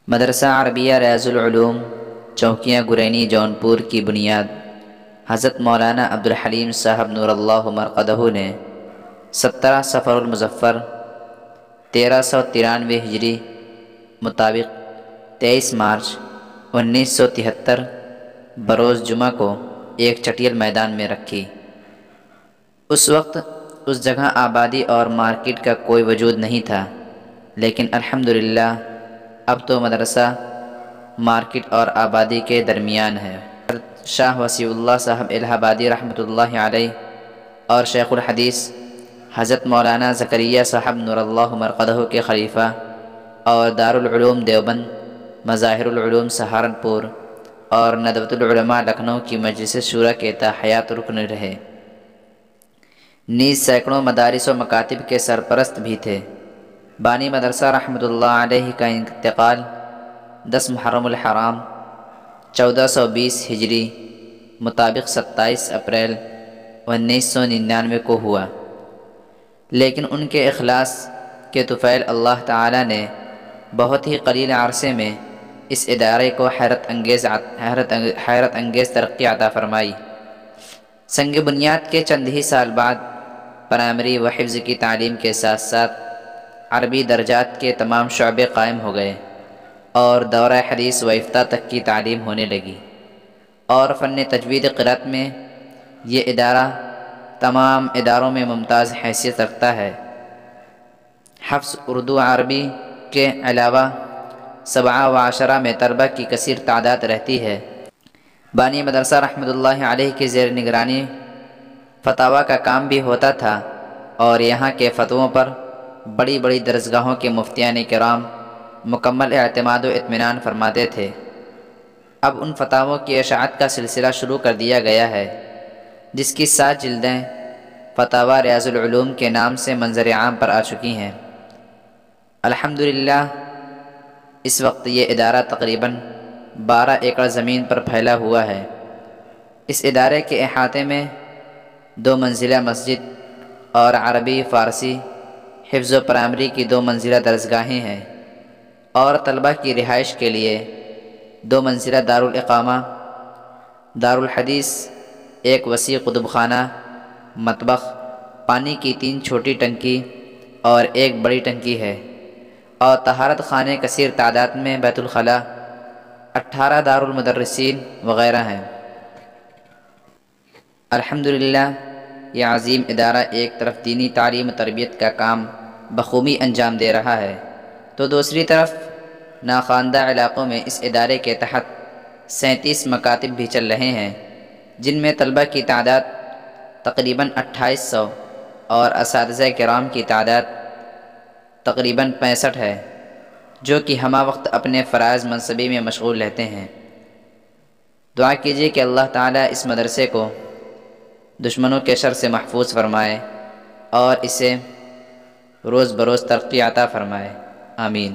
مدرسہ عربیہ ریاض العلوم چوکیاں گرینی جونپور کی بنیاد حضرت مولانا عبدالحلیم صاحب نور اللہ مرقدہ نے 17 صفر المظفر 1393 ہجری مطابق 23 مارچ 1973 بروز جمعہ کو ایک چٹیل میدان میں رکھی۔ اس وقت اس جگہ آبادی اور مارکیٹ کا کوئی وجود نہیں تھا، لیکن الحمدللہ اب تو مدرسہ مارکیٹ اور آبادی کے درمیان ہے۔ شاہ وسیع اللہ صاحب الہ آبادی رحمۃ اللہ علیہ اور شیخ الحدیث حضرت مولانا زکریا صاحب نور اللہ مرقدہ کے خلیفہ اور دارالعلوم دیوبند، مظاہر العلوم سہارنپور اور ندوۃ العلماء لکھنؤ کی مجلس شورا کے تاحیات رکن رہے، نیز سینکڑوں مدارس و مکاتب کے سرپرست بھی تھے۔ بانی مدرسہ رحمۃ اللہ علیہ کا انتقال 10 محرم الحرام 1420 ہجری مطابق 27 اپریل 1999 کو ہوا، لیکن ان کے اخلاص کے طفیل اللہ تعالی نے بہت ہی قلیل عرصے میں اس ادارے کو حیرت انگیز ترقی عطا فرمائی۔ سنگ بنیاد کے چند ہی سال بعد پرائمری و حفظ کی تعلیم کے ساتھ ساتھ عربی درجات کے تمام شعبے قائم ہو گئے اور دورہ حدیث و افتاء تک کی تعلیم ہونے لگی، اور فن تجوید قرأت میں یہ ادارہ تمام اداروں میں ممتاز حیثیت رکھتا ہے۔ حفظ اردو عربی کے علاوہ 7 و 10 میں طلبہ کی کثیر تعداد رہتی ہے۔ بانی مدرسہ رحمۃ اللہ علیہ کی زیر نگرانی فتاویٰ کا کام بھی ہوتا تھا، اور یہاں کے فتووں پر بڑی بڑی درسگاہوں کے مفتیان کرام مکمل اعتماد و اطمینان فرماتے تھے۔ اب ان فتاووں کی اشاعت کا سلسلہ شروع کر دیا گیا ہے، جس کی 7 جلدیں فتاویٰ ریاض العلوم کے نام سے منظر عام پر آ چکی ہیں۔ الحمدللہ اس وقت یہ ادارہ تقریباً 12 ایکڑ زمین پر پھیلا ہوا ہے۔ اس ادارے کے احاطے میں 2 منزلہ مسجد اور عربی فارسی حفظ و پرائمری کی 2 منزلہ درسگاہیں ہیں، اور طلبہ کی رہائش کے لیے 2 منزلہ دارالاقامہ، دارالحدیث، ایک وسیع کتب خانہ، مطبخ، پانی کی 3 چھوٹی ٹنکی اور ایک بڑی ٹنکی ہے، اور طہارت خانے کثیر تعداد میں، بیت الخلاء، 18 دارالمدرسین وغیرہ ہیں۔ الحمدللہ یہ عظیم ادارہ ایک طرف دینی تعلیم و تربیت کا کام بخوبی انجام دے رہا ہے، تو دوسری طرف ناخواندہ علاقوں میں اس ادارے کے تحت 37 مکاتب بھی چل رہے ہیں، جن میں طلبہ کی تعداد تقریباً 2800 اور اساتذہ کرام کی تعداد تقریباً 65 ہے، جو کہ ہمہ وقت اپنے فرائض منصبی میں مشغول رہتے ہیں۔ دعا کیجیے کہ اللہ تعالیٰ اس مدرسے کو دشمنوں کے شر سے محفوظ فرمائے اور اسے روز بروز ترقی عطا فرمائے، آمین۔